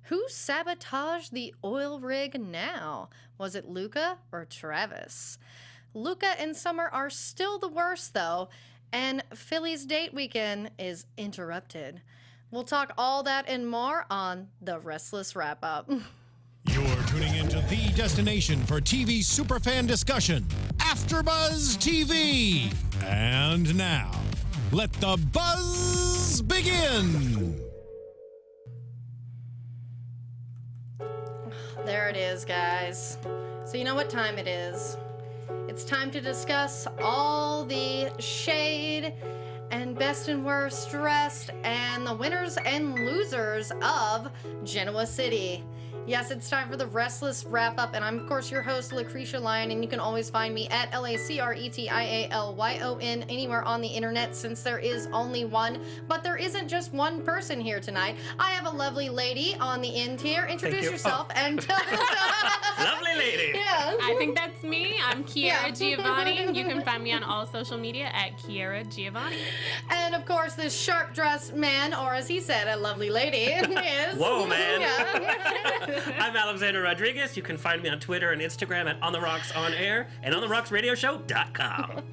Who sabotaged the oil rig now? Was it Luca or Travis? Luca and Summer are still the worst, though, and Philly's date weekend is interrupted. We'll talk all that and more on The Restless Wrap-Up. You're tuning into the destination for TV superfan discussion, AFTERBUZZ TV. And now, let the buzz begin. There it is, guys. So you know what time it is. It's time to discuss all the shade and best and worst dressed and the winners and losers of Genoa City. Yes, it's time for the Restless Wrap-Up, and I'm, of course, your host, Lacretia Lyon, and you can always find me at LACRETIALYON anywhere on the internet, since there is only one. But there isn't just one person here tonight. I have a lovely lady on the end here. Introduce yourself and tell us. Lovely lady. Yeah. I think that's me. I'm Kiera Giavanni. You can find me on all social media at Kiera Giavanni. And, of course, this sharp-dressed man, or as he said, a lovely lady, is... Whoa, man. Yeah. I'm Alexander Rodriguez. You can find me on Twitter and Instagram at On The Rocks On Air and OnTheRocksRadioShow.com.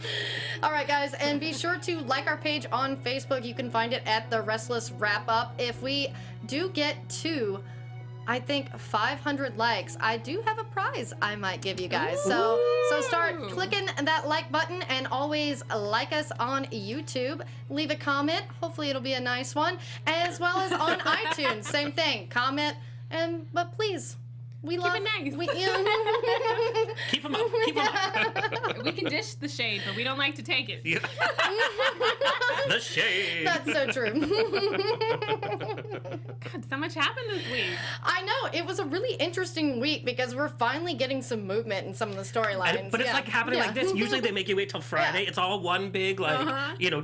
All right, guys, and be sure to like our page on Facebook. You can find it at The Restless Wrap-Up. If we do get to, I think, 500 likes, I do have a prize I might give you guys. So start clicking that like button, and always like us on YouTube. Leave a comment. Hopefully it'll be a nice one. As well as on iTunes. Same thing. Comment. But please, we love it nice. Keep them up. Keep them up. We can dish the shade, but we don't like to take it. Yeah. The shade. That's so true. God, so much happened this week. I know. It was a really interesting week because we're finally getting some movement in some of the storylines. But it's like happening like this. Usually they make you wait till Friday. Yeah. It's all one big,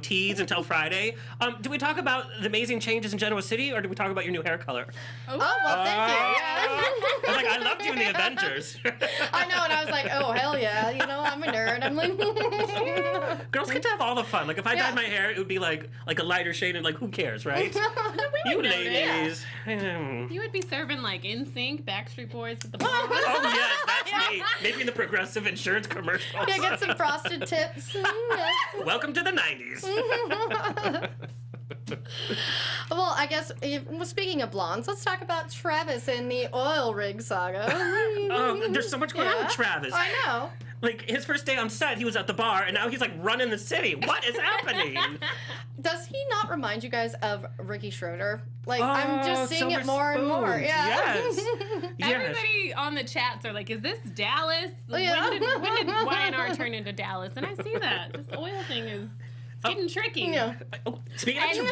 tease until Friday. Do we talk about the amazing changes in Genoa City, or do we talk about your new hair color? Oh, well, thank you. Yeah. I was like, I loved you in the Avengers. I know, and I was like, oh, hell yeah. You know, I'm a nerd. I'm like... Girls get to have all the fun. Like, if I dyed my hair, it would be like a lighter shade, and like, who cares, right? You ladies. You would be serving like NSYNC, Backstreet Boys with the Oh, yes, that's me. Maybe in the Progressive Insurance commercials. Yeah, get some frosted tips. Welcome to the 90s. Well, I guess, speaking of blondes, let's talk about Travis in the oil rig saga. There's so much going on with Travis. I know. Like, his first day on set, he was at the bar, and now he's, like, running the city. What is happening? Does he not remind you guys of Ricky Schroeder? Like, I'm just seeing it more and more. Yeah. Yes. Everybody on the chats are like, is this Dallas? Yeah. When did YNR turn into Dallas? And I see that. This oil thing is getting tricky. Yeah. Speaking And of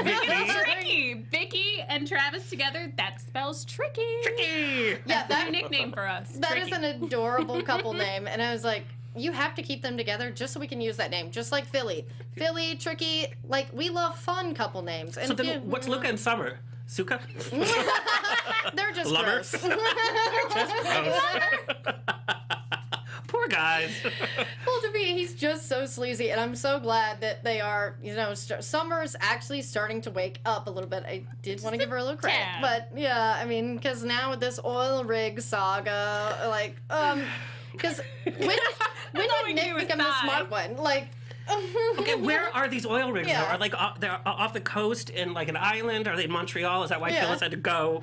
tricky. Vicky and Travis together, that spells tricky. Tricky. Yeah, That's a new nickname for us. That Tricky. is an adorable couple name. And I was like, you have to keep them together just so we can use that name. Just like Philly. Philly, Tricky, like, we love fun couple names. And So then, what's Luca and Summer? Suka? They're just Lumber? gross. Just gross. Poor guys. Well, to me, he's just so sleazy, and I'm so glad that they are, Summer's actually starting to wake up a little bit. I did want to give her a little credit, tad. but yeah, I mean, because now with this oil rig saga, like, because when all did we Nick do is become the sigh. smart one? Like, Okay, where are these oil rigs? Yeah. Though? Are like they're off the coast in like an island? Are they in Montreal? Is that why Yeah. Phyllis had to go?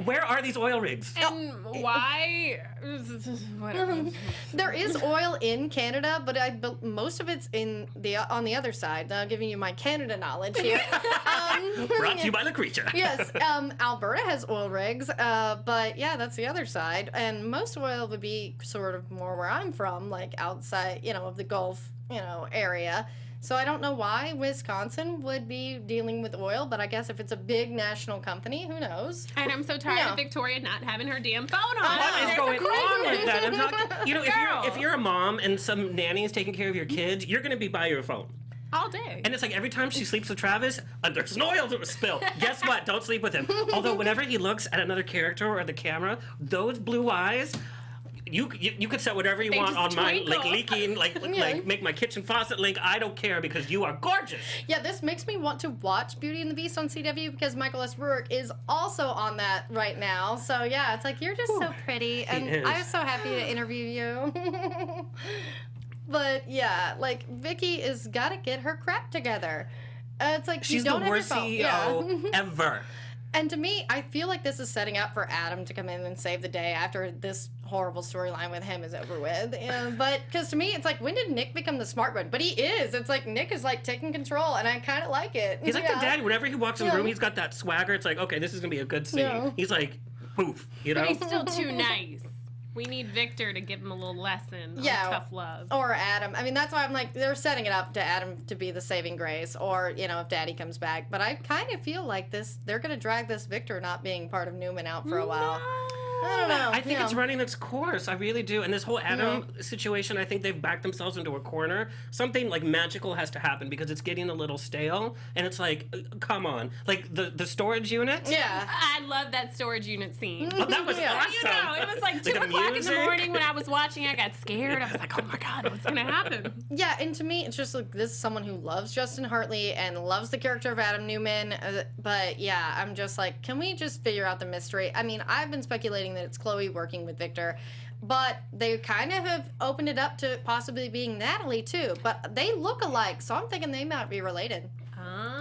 Where are these oil rigs? And why? Whatever. there is oil in Canada, but most of it's on the other side. Now, giving you my Canada knowledge here. Brought to you by Lacretia. Yes, Alberta has oil rigs, but yeah, that's the other side. And most oil would be sort of more where I'm from, like outside, of the Gulf, area. So I don't know why Wisconsin would be dealing with oil, but I guess if it's a big national company, who knows? And I'm so tired Yeah. of Victoria not having her damn phone on. What is There's going a on crisis. with that? I'm not, Girl. if you're a mom and some nanny is taking care of your kids, you're going to be by your phone. All day. And it's like every time she sleeps with Travis, there's an oil spill. Guess what? Don't sleep with him. Although whenever he looks at another character or the camera, those blue eyes, you could set whatever you They want on just mine, like twinkle. leaking, like make my kitchen faucet leak. I don't care because you are gorgeous. Yeah, this makes me want to watch Beauty and the Beast on CW because Michael S. Rourke is also on that right now. So yeah, it's like you're just so pretty, and is. I'm so happy to interview you. But yeah, like Vicky is gotta get her crap together. It's like She's you don't the have worst your phone. CEO ever. And to me, I feel like this is setting up for Adam to come in and save the day after this horrible storyline with him is over with. But because to me, it's like, when did Nick become the smart one? But he is. It's like Nick is like taking control, and I kind of like it. He's like the daddy. Whenever he walks in the Yeah. room, he's got that swagger. It's like, okay, this is gonna be a good scene. Yeah. He's like, poof, you know. But he's still too nice. We need Victor to give him a little lesson on tough love. Or Adam. I mean, that's why I'm like, they're setting it up to Adam to be the saving grace, or, you know, if Daddy comes back. But I kind of feel like they're going to drag this Victor not being part of Newman out for a while. I don't know. I think it's running its course. I really do. And this whole Adam situation, I think they've backed themselves into a corner. Something like magical has to happen because it's getting a little stale. And it's like, come on. Like the storage unit. Yeah. I love that storage unit scene. Oh, that was Yeah. awesome. You know, it was like 2 the o'clock in the music. morning when I was watching. I got scared. I was like, oh my God, what's going to happen? Yeah, and to me, it's just like this is someone who loves Justin Hartley and loves the character of Adam Newman. But yeah, I'm just like, can we just figure out the mystery? I mean, I've been speculating that it's Chloe working with Victor, but they kind of have opened it up to possibly being Natalie too. But they look alike, so I'm thinking they might be related.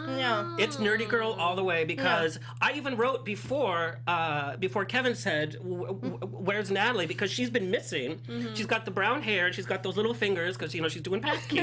Yeah. It's nerdy girl all the way because I even wrote before Kevin said, "Where's Natalie?" Because she's been missing. She's got the brown hair and she's got those little fingers because you know she's doing passkey,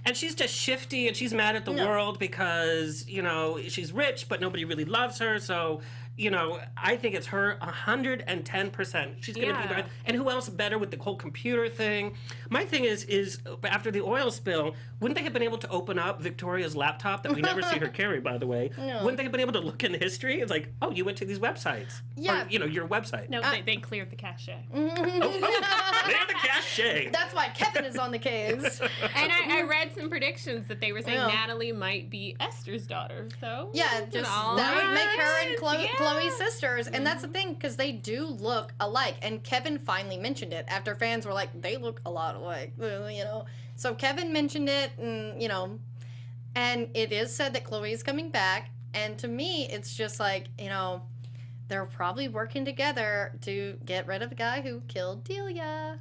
and she's just shifty and she's mad at the world because you know she's rich but nobody really loves her. So you know I think it's her 110%. She's gonna be better. And who else better with the whole computer thing? My thing is after the oil spill, wouldn't they have been able to open up Victoria's laptop that we never see her carry, by the way? Wouldn't they have been able to look in the history? It's like, oh, you went to these websites. Yeah. Or, you know, your website. No, they cleared the cache. Clear the cache. That's why Kevin is on the case. And I read some predictions that they were saying Natalie might be Esther's daughter. So Yeah, just all that would make her and right. Chloe sisters, and that's the thing because they do look alike. And Kevin finally mentioned it after fans were like, they look a lot alike, you know. So Kevin mentioned it, and you know, and it is said that Chloe is coming back. And to me, it's just like, you know, they're probably working together to get rid of the guy who killed Delia.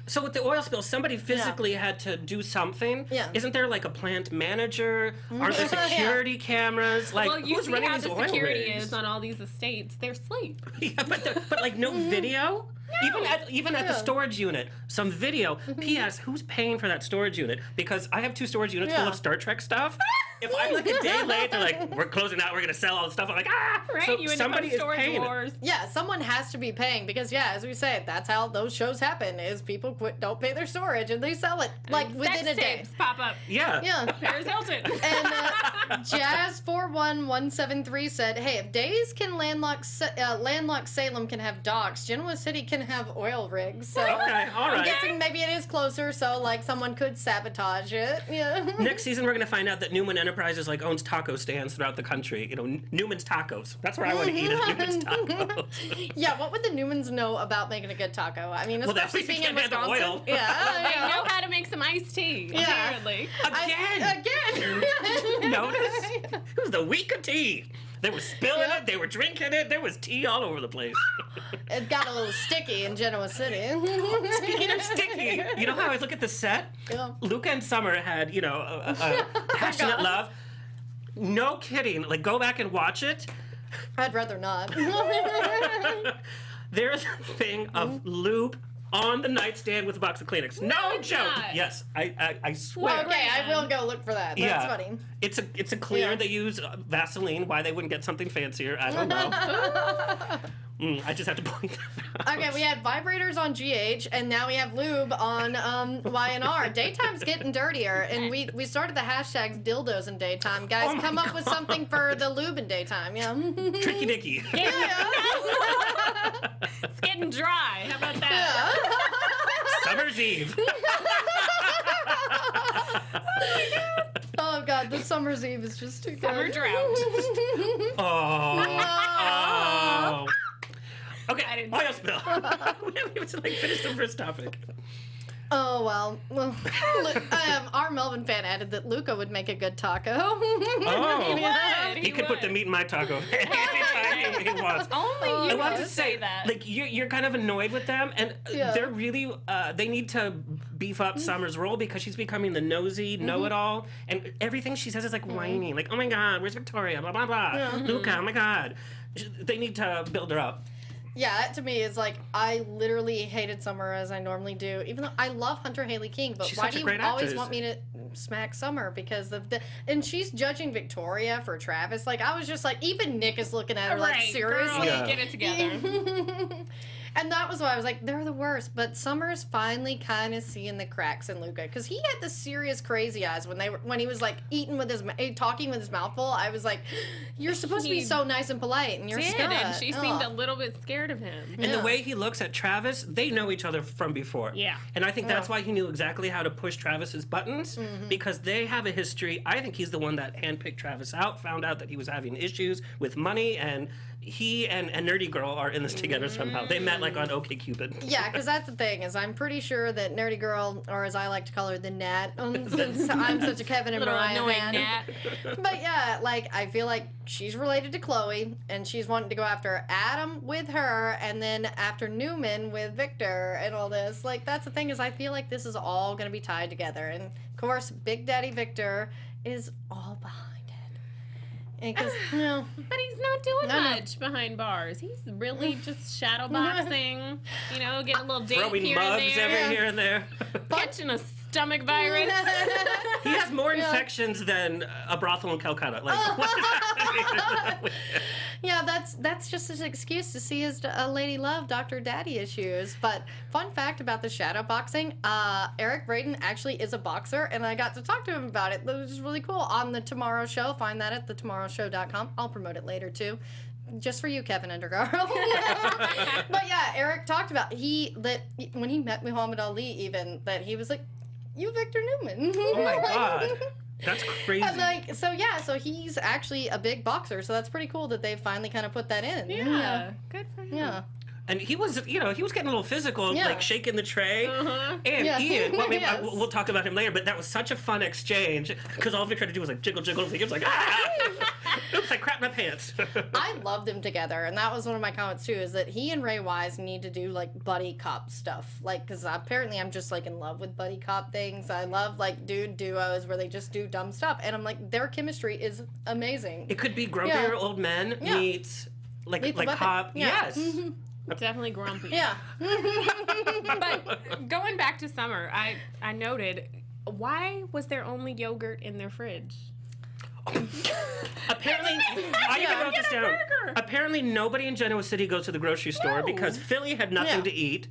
So with the oil spill, somebody physically had to do something. Yeah. Isn't there like a plant manager? Are there security cameras? Like well, you who's see running how these the oil security rigs? is on all these estates. They're asleep. Yeah, but like no video. Even at the storage unit, some video. P.S. Who's paying for that storage unit? Because I have 2 storage units full of Star Trek stuff. If I'm like a day late, they're like, "We're closing out. We're gonna sell all the stuff." I'm like, "Ah!" Right? So you end up somebody on is storage paying it. wars. Yeah, someone has to be paying because, yeah, as we said, that's how those shows happen: is people don't pay their storage and they sell it like within a Sex day. tapes pop up. Yeah. Yeah. Paris Hilton. And Jazz41173 said, "Hey, if Days can landlock Salem can have docks, Genoa City can have oil rigs." So Okay. All I'm right. guessing maybe it is closer, so like someone could sabotage it. Yeah. Next season, we're gonna find out that Newman Enterprises like owns taco stands throughout the country. You know, Newman's Tacos. That's where I want to eat. Is Newman's Tacos. Yeah. What would the Newmans know about making a good taco? I mean, Well, that especially means they being in can't handle Wisconsin. oil. Yeah. They know how to make some iced tea, apparently. Again. Again. Notice? It was the week of tea. They were spilling it. They were drinking it. There was tea all over the place. It got a little sticky in Genoa City. Speaking of sticky, you know how I look at the set? Yeah. Luca and Summer had, you know, a passionate God. love. No kidding. Like, go back and watch it. I'd rather not. There's a thing of lube on the nightstand with a box of Kleenex. No it's joke. not. Yes, I swear. Okay, I will go look for that. That's funny. It's a clear. Yeah. They use Vaseline. Why they wouldn't get something fancier, I don't know. I just have to point that out. Okay, we had vibrators on GH, and now we have lube on YNR. Daytime's getting dirtier, and we started the hashtags dildos in daytime. Guys, Oh my come up with God. something for the lube in daytime. Yeah. Tricky Nicky. It's getting dry. How about that? Summer's Eve. Oh God, the summer's eve is just too Summer good. drought. Oh. Okay, I didn't oil spill. We haven't even finished the first topic. Oh, well, our Melvin fan added that Luca would make a good taco. Oh. Yeah. He could put the meat in my taco anytime he wants. Only I you want can to say that. Like, you're kind of annoyed with them, and Yeah. they're really, they need to beef up Summer's role because she's becoming the nosy know-it-all, and everything she says is like whining, like, oh my God, where's Victoria, blah, blah, blah. Luca, oh my God. They need to build her up. Yeah, that to me is like, I literally hated Summer as I normally do, even though I love Hunter Haley King, but She's why such do a you great always actress. want me to smack Summer because of the, and she's judging Victoria for Travis. Like, I was just like, even Nick is looking at her like, Right, seriously? girl, Yeah. get it together. And that was why I was like, they're the worst. But Summer's finally kind of seeing the cracks in Luca because he had the serious crazy eyes when he was like eating with his talking with his mouth full. I was like, you're supposed to be He so nice and polite, and you're Did, scared. and she seemed a little bit scared of him. And the way he looks at Travis, they know each other from before. Yeah. And I think that's why he knew exactly how to push Travis's buttons because they have a history. I think he's the one that handpicked Travis out, found out that he was having issues with money, and he and Nerdy Girl are in this together somehow. They met like on OkCupid. Yeah, because that's the thing is I'm pretty sure that Nerdy Girl, or as I like to call her, the Nat, since I'm such a Kevin and Little Mariah annoying fan. Nat. But yeah, like I feel like she's related to Chloe, and she's wanting to go after Adam with her, and then after Newman with Victor, and all this. Like that's the thing is I feel like this is all going to be tied together, and of course Big Daddy Victor is all behind it, and because But he's not doing No, no. much behind bars. He's really just shadow boxing, getting a little date Throwing here mugs and there, every here and there. catching a stomach virus. He has more infections than a brothel in Calcutta. Like, what is happening? Yeah, that's just his excuse to see his lady love Dr. Daddy issues. But fun fact about the shadow boxing, Eric Braden actually is a boxer, and I got to talk to him about it. That was just really cool on the Tomorrow Show. Find that at thetomorrowshow.com. I'll promote it later too. Just for you, Kevin Undergirl. But yeah, Eric talked about when he met Muhammad Ali, even that he was like, "You Victor Newman." Oh my God. That's crazy. And like, so he's actually a big boxer, so that's pretty cool that they finally kind of put that in. Yeah, good for him. Yeah. And he was getting a little physical, Yeah. like shaking the tray. And Yeah. Ian, well, maybe Yes. we'll talk about him later, but that was such a fun exchange because all Vic tried to do was like jiggle. He was like, oops, I crapped my pants. I loved them together, and that was one of my comments too. Is that he and Ray Wise need to do like buddy cop stuff, like because apparently I'm just like in love with buddy cop things. I love like dude duos where they just do dumb stuff, and I'm like their chemistry is amazing. It could be grumpier Yeah. old men Yeah. meets like Meet the bucket. cop. Yeah. Yes. Definitely grumpy. Yeah. But going back to Summer, I noted, why was there only yogurt in their fridge? Apparently, I even wrote this down. burger. Apparently, nobody in Genoa City goes to the grocery store because Philly had nothing Yeah. to eat.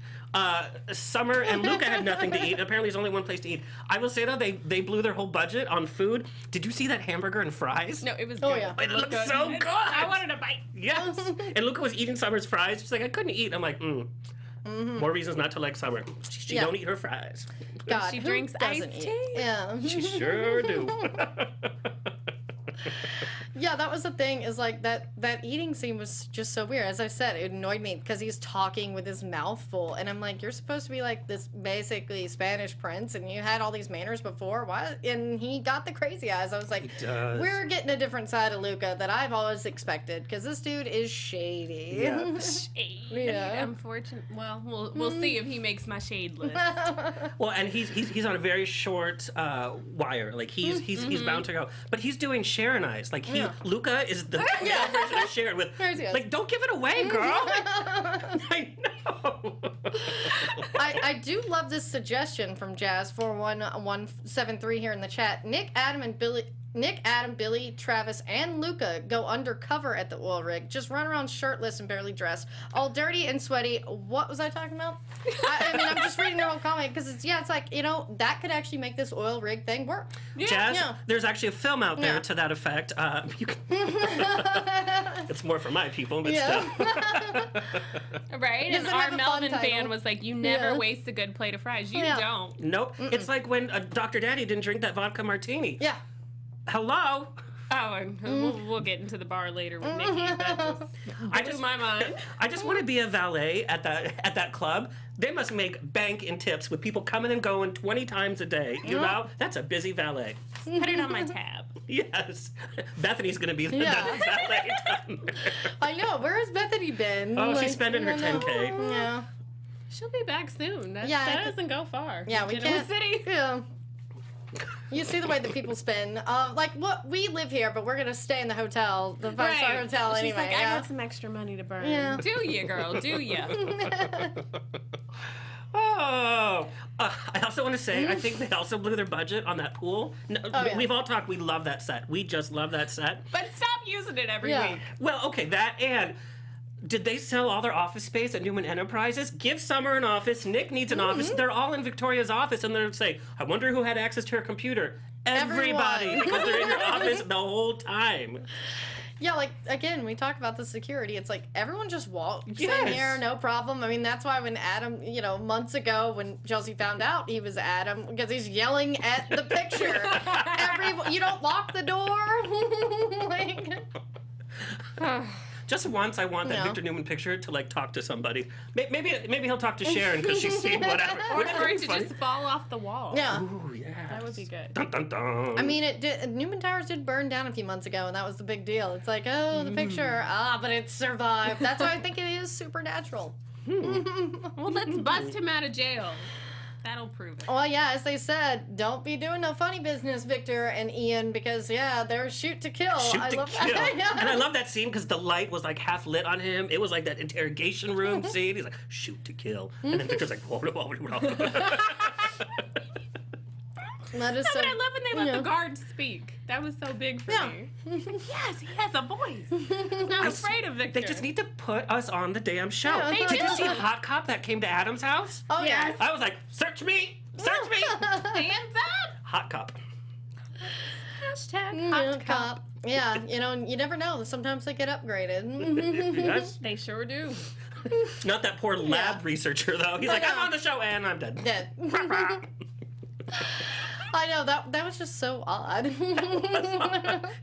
Summer and Luca had nothing to eat. Apparently, there's only one place to eat. I will say though, they blew their whole budget on food. Did you see that hamburger and fries? No, it was Oh, good. yeah. It looked so good. I wanted a bite. Yes. And Luca was eating Summer's fries. She's like, I couldn't eat. I'm like, more reasons not to like Summer. She Yeah. don't eat her fries. God, She who drinks doesn't iced eat? tea. Yeah. She sure do. Yeah, that was the thing. Is like that eating scene was just so weird. As I said, it annoyed me because he's talking with his mouth full, and I'm like, you're supposed to be like this basically Spanish prince, and you had all these manners before. What? And he got the crazy eyes. I was like, He does. we're getting a different side of Luca that I've always expected because this dude is shady. Yeah. Shade. Yeah. Unfortunate. Well, we'll see if he makes my shade list. Well, and he's on a very short wire. Like he's bound to go, but he's doing Sharon eyes. Like Luca is the male version of Sharon with There he is. like, don't give it away, girl. I know. I do love this suggestion from Jazz 41173 here in the chat. Nick, Adam, Billy, Travis, and Luca go undercover at the oil rig. Just run around shirtless and barely dressed, all dirty and sweaty. What was I talking about? I mean, I'm just reading their whole comment because it's like that could actually make this oil rig thing work. Jazz, Yeah. there's actually a film out there Yeah. to that effect. You can it's more for my people, but Yeah. still. Right? Does And it our have a fun Melvin title? fan was like, you never Yeah. waste a good plate of fries. You Yeah. don't. Nope. It's like when Dr. Daddy didn't drink that vodka martini. Yeah. Hello? Oh, and we'll get into the bar later with Nikki. That just blew my mind. I just want to be a valet at that club. They must make bank in tips with people coming and going 20 times a day. You know, that's a busy valet. Put it on my tab. Yes, Bethany's gonna be the valet down there. I know. Where has Bethany been? Oh, she's spending her 10K. Yeah. She'll be back soon. That doesn't go far. Yeah, we Genoa can't. City. Yeah. You see the way that people spend. Like, what we live here, but we're gonna stay in the hotel, the 5-star hotel She's anyway. like, I got some extra money to burn. Yeah. Do ya, girl? Do ya? Oh, I also want to say, I think they also blew their budget on that pool. No, we've all talked, we love that set. We just love that set. But stop using it every week. Well, okay, that and did they sell all their office space at Newman Enterprises? Give Summer an office. Nick needs an office. They're all in Victoria's office, and they're say, I wonder who had access to her computer. Everybody, Everyone. because they're in your office the whole time. Yeah, like, again, we talk about the security. It's like, everyone just walks in Yes. here, no problem. I mean, that's why when Adam, months ago, when Chelsea found out he was Adam, because he's yelling at the picture. You don't lock the door. Like, Just once, I want that No. Victor Newman picture to like talk to somebody. Maybe he'll talk to Sharon because she's seen whatever. Or Wouldn't for that it be to funny? just fall off the wall. yeah. Ooh, yeah. That would be good. Dun, dun, dun. I mean, Newman Towers did burn down a few months ago, and that was the big deal. It's like, oh, the picture. But it survived. That's why I think it is supernatural. Well, let's bust him out of jail. That'll prove it. Well, yeah, as they said, don't be doing no funny business, Victor and Ian, because, they're shoot to kill. Shoot I to love kill. that. And I love that scene because the light was like half lit on him. It was like that interrogation room scene. He's like, shoot to kill. And then Victor's like, whoa, whoa, whoa, whoa. That is No, so, but I love when they let the guards speak. That was so big for me. Yes, he has a voice. He's not afraid of Victor. They just need to put us on the damn show. Yeah, they Did you do. see Hot Cop that came to Adam's house? Oh, yeah. I was like, search me! Search me! Hands up. Hot Cop. Hashtag hot cop. Yeah, you never know. Sometimes they get upgraded. Yes. They sure do. Not that poor lab researcher, though. He's like, no. I'm on the show and I'm dead. Dead. I know, that was just so odd.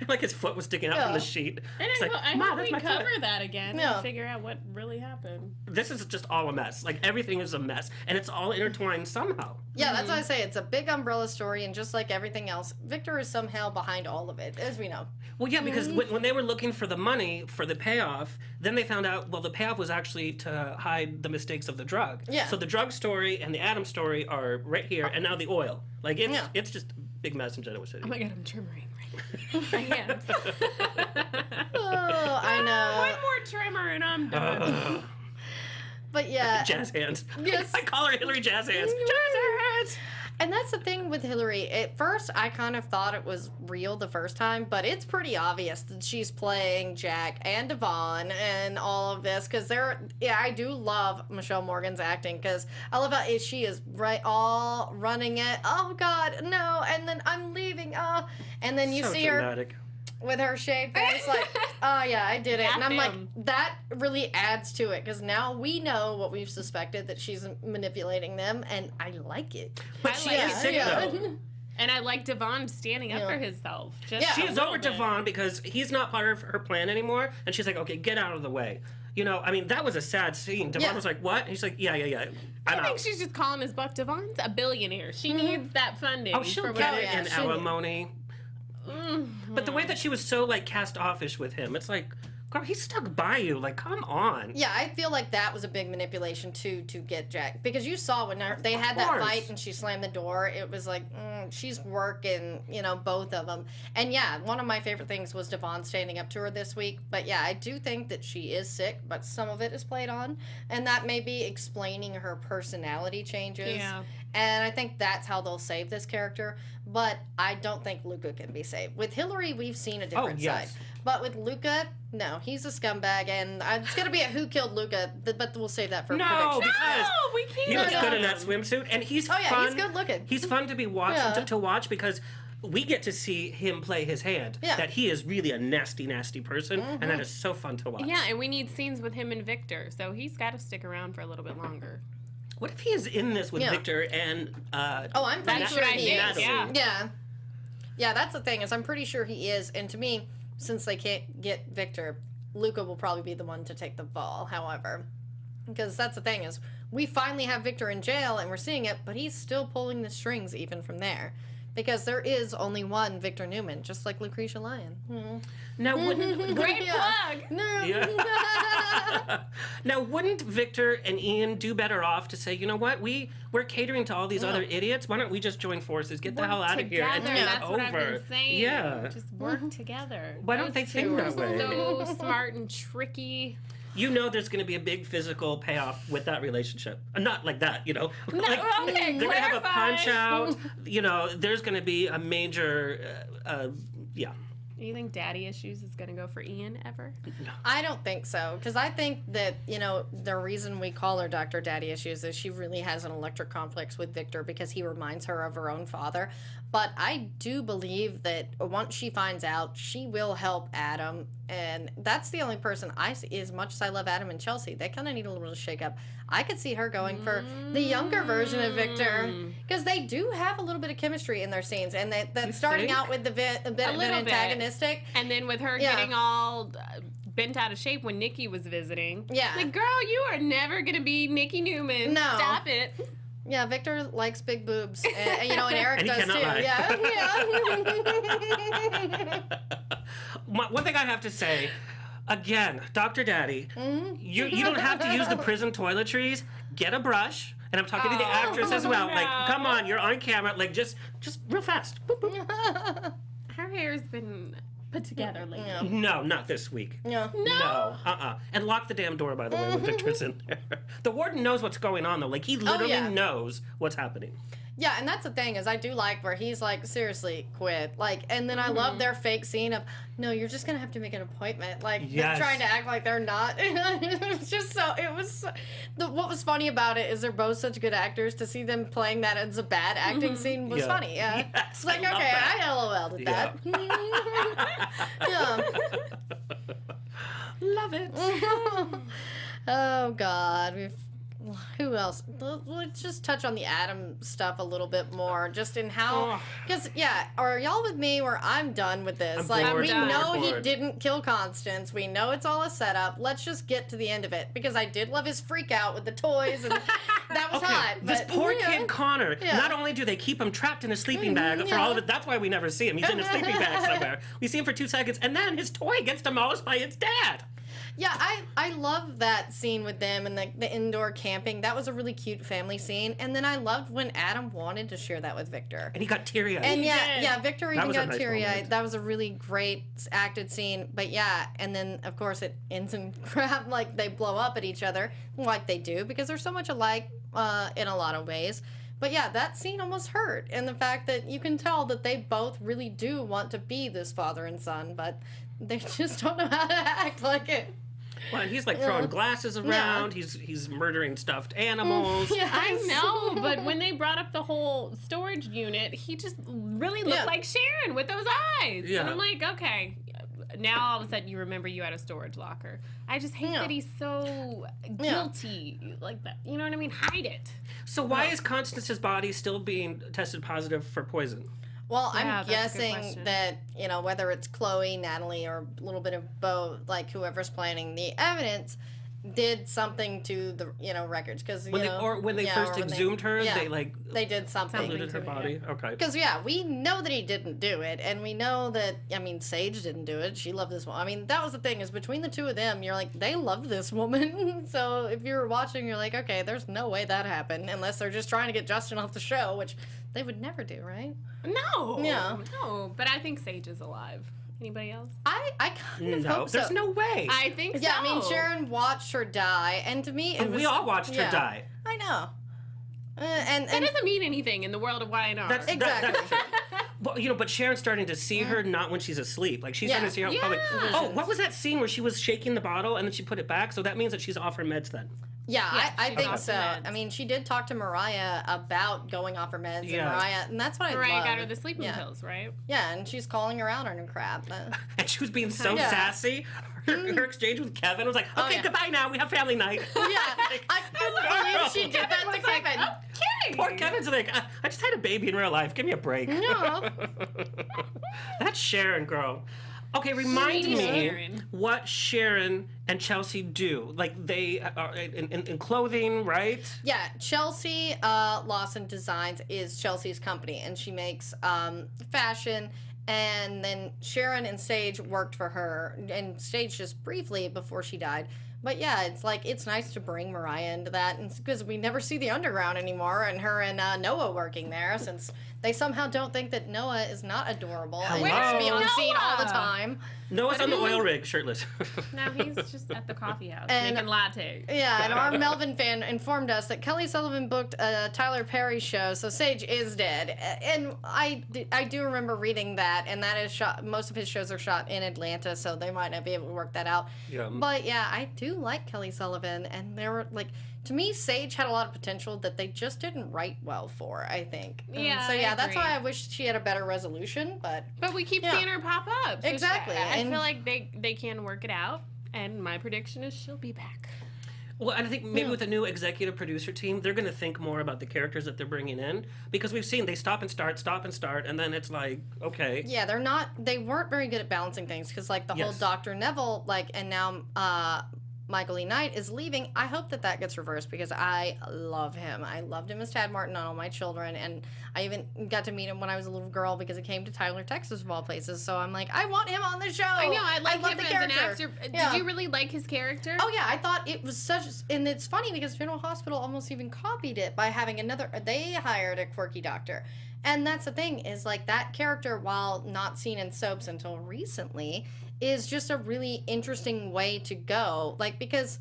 Like his foot was sticking out from the sheet. And It's like, I Ma, hope that's we my cover foot. that again Yeah. and figure out what really happened. This is just all a mess. Like, everything is a mess. And it's all intertwined somehow. Yeah, that's why I say it's a big umbrella story, and just like everything else, Victor is somehow behind all of it, as we know. Well, yeah, because when they were looking for the money for the payoff, then they found out, well, the payoff was actually to hide the mistakes of the drug. Yeah. So the drug story and the Adam story are right here, and now the oil. Like, it's just a big mess in Genoa City. Oh my god, I'm trimmering right now. My hands. Oh, I know. One more trimmer and I'm done. But yeah. Jazz hands. Yes. I call her Hillary Jazz hands. Jazz hands! And that's the thing with Hillary. At first, I kind of thought it was real the first time, but it's pretty obvious that she's playing Jack and Devon and all of this, because I do love Michelle Morgan's acting, because I love how she is all running it. Oh God, no! And then I'm leaving. And then you So see dramatic. her with her shaved face, like, oh yeah, I did it. Got And I'm like, them. that really adds to it, because now we know what we've suspected, that she's manipulating them, and I like it. But I she like is it. sick, though. And I like Devon standing up Yeah. for himself. Just Yeah. She a is little over bit. Devon because he's not part of her plan anymore, and she's like, okay, get out of the way. You know, I mean, that was a sad scene. Devon Yeah. was like, what? And he's like, yeah. I'm I think out. she's just calling his bluff. Devon's a billionaire. She needs that funding. Oh, she'll for get whatever- it in she'll- alimony. But the way that she was so, like, cast offish with him, it's like, girl, he's stuck by you. Like, come on. Yeah, I feel like that was a big manipulation too, to get Jack, because you saw when they had that course. fight and she slammed the door, it was like, she's working, both of them. And yeah, one of my favorite things was Devon standing up to her this week. But yeah, I do think that she is sick, but some of it is played on, and that may be explaining her personality changes. Yeah. And I think that's how they'll save this character. But I don't think Luca can be saved. With Hillary, we've seen a different yes. side. But with Luca, no, he's a scumbag, and it's going to be a Who Killed Luca, but we'll save that for No, prediction. because No, we can't. he looks no, good in no. that swimsuit, and he's Oh, yeah, fun. he's good looking. He's fun to be to watch because we get to see him play his hand. Yeah. That he is really a nasty, nasty person, and that is so fun to watch. Yeah, and we need scenes with him and Victor, so he's got to stick around for a little bit longer. What if he is in this with Yeah. Victor and Oh, I'm pretty That's sure what I he think, is. yeah. Yeah. Yeah, that's the thing, is I'm pretty sure he is. And to me, since they can't get Victor, Luca will probably be the one to take the fall, however. Because that's the thing, is we finally have Victor in jail and we're seeing it, but he's still pulling the strings even from there. Because there is only one Victor Newman, just like Lacretia Lyon. Now, wouldn't Great plug. No. Yeah. Now, wouldn't Victor and Ian do better off to say, you know what, we're catering to all these other idiots. Why don't we just join forces, get the hell out of here, and Together, get that's over? what I've been saying. Yeah. Just work together. Why don't they Those think two that are way? So smart and tricky. You know there's going to be a big physical payoff with that relationship. Not like that, you know. No, Like, okay, they're going to have a clarify. punch out. You know, there's going to be a major, yeah. Do you think daddy issues is going to go for Ian ever? I don't think so, because I think that, you know, the reason we call her Dr. Daddy Issues is she really has an electric complex with Victor because he reminds her of her own father. But I do believe that once she finds out, she will help Adam, and that's the only person I see. As much as I love Adam and Chelsea, they kind of need a little shake up. I could see her going for the younger version of Victor, because they do have a little bit of chemistry in their scenes, and that's starting think? out with a bit antagonistic. And then with her Yeah. getting all bent out of shape when Nikki was visiting. Yeah. Like, girl, you are never going to be Nikki Newman. No. Stop it. Yeah, Victor likes big boobs, and, you know, and Eric And he does too. cannot lie. Yeah. One thing I have to say, again, Dr. Daddy, you don't have to use the prison toiletries. Get a brush. And I'm talking to the actress as well. no. Like, come on, you're on camera. Like, just real fast. Boop, boop. Her hair's been put together lately. Yeah. No, not this week. Yeah. No. And lock the damn door, by the way, when Victor's in there. The warden knows what's going on, though. Like, he literally yeah. knows what's happening. Yeah, and that's the thing, is I do like where he's like, seriously, quit. Like, and then I love their fake scene of, no, you're just gonna have to make an appointment. Like, Yes. they're trying to act like they're not. It was just so, what was funny about it is they're both such good actors. To see them playing that as a bad acting scene was Yeah. funny. Yeah. Yes, It's like, I love okay, that. I LOL'd at that. Yeah. Love it. Oh God, who else? Let's just touch on the Adam stuff a little bit more, just in how, because are y'all with me where I'm done with this? I'm Like, bored. we I'm know he bored. didn't kill Constance. We know it's all a setup. Let's just get to the end of it, because I did love his freak out with the toys, and that was hot. This but, poor yeah. kid Connor, Yeah. not only do they keep him trapped in a sleeping bag for all of it, that's why we never see him. He's in a sleeping bag somewhere. We see him for 2 seconds, and then his toy gets demolished by its dad. Yeah, I love that scene with them and the indoor camping. That was a really cute family scene. And then I loved when Adam wanted to share that with Victor. And he got teary-eyed. And He did. Victor That even was a got nice teary-eyed. moment. That was a really great acted scene. But yeah, and then of course it ends in crap, like they blow up at each other, like they do, because they're so much alike in a lot of ways. But yeah, that scene almost hurt. And the fact that you can tell that they both really do want to be this father and son, but they just don't know how to act like it. Well, and he's like throwing glasses around. He's murdering stuffed animals. Yes. I know, but when they brought up the whole storage unit, he just really looked like Sharon with those eyes. Yeah. And I'm like, okay, now all of a sudden you remember you had a storage locker. I just hate that he's so guilty like that. You know what I mean? Hide it. So why is Constance's body still being tested positive for poison? Well, Yeah, I'm that's a good guessing question. that, you know, whether it's Chloe, Natalie, or a little bit of both, like whoever's planning the evidence, did something to the, you know, records. Because, When they first exhumed her, they did something. polluted her body. Okay. Because, we know that he didn't do it, and we know that, Sage didn't do it. She loved this woman. That was the thing, is between the two of them, you're like, they loved this woman. So if you're watching, you're like, okay, there's no way that happened, unless they're just trying to get Justin off the show, which they would never do, right? No. Yeah. No, but I think Sage is alive. Anybody else? I kind of hope so. There's no way. I think so. Yeah, Sharon watched her die, and to me, we all watched her die. I know. And That doesn't mean anything in the world of YNR. Exactly. That's true. Well, but Sharon's starting to see her not when she's asleep. Like, she's starting to see her in public. Yeah. Oh, what was that scene where she was shaking the bottle and then she put it back? So that means that she's off her meds then. Yeah, I she think got so. meds. She did talk to Mariah about going off her meds, Yeah. and that's what I Mariah love. got her the sleeping pills, right? Yeah, and she's calling her out on her crap. And she was being so Yeah. sassy. Her exchange with Kevin was like, okay, yeah. goodbye now. We have family night. Yeah, I couldn't believe she did that to Kevin. Poor Kevin's like, I just had a baby in real life. Give me a break. No. That's Sharon, girl. Okay, remind me Sharon. what Sharon and Chelsea do. Like, they are in clothing, right? Yeah, Chelsea Lawson Designs is Chelsea's company, and she makes fashion. And then Sharon and Sage worked for her, and Sage just briefly before she died. But yeah, it's like, it's nice to bring Mariah into that, and because we never see the underground anymore, and her and Noah working there, since they somehow don't think that Noah is not adorable and Hello? needs to be on Where's scene all the Noah? time. Noah's on the oil rig, shirtless. No, he's just at the coffee house And- making latte. Yeah, and our Melvin fan informed us that Kelly Sullivan booked a Tyler Perry show, so Sage is dead. And I do remember reading that, and that is shot. Most of his shows are shot in Atlanta, so they might not be able to work that out. Yeah. But yeah, I do like Kelly Sullivan, and there were like, to me, Sage had a lot of potential that they just didn't write well for, I think. And Yeah, so I yeah, that's agree. why I wish she had a better resolution, but But we keep Yeah. seeing her pop up. So Exactly, I and- feel like they can work it out. And my prediction is she'll be back. Well, and I think maybe with the new executive producer team, they're going to think more about the characters that they're bringing in, because we've seen they stop and start, and then it's like, okay. yeah, they weren't very good at balancing things, because like the whole Yes. Dr. Neville, like, and now Michael E. Knight is leaving. I hope that gets reversed, because I love him. I loved him as Tad Martin on All My Children, and I even got to meet him when I was a little girl, because he came to Tyler, Texas, of all places. So I'm like, I want him on the show. I know, I like love him the as character. an actor. Yeah. Did you really like his character? Oh yeah, I thought it was and it's funny because General Hospital almost even copied it by having they hired a quirky doctor. And that's the thing, is like, that character, while not seen in soaps until recently, is just a really interesting way to go. Like, because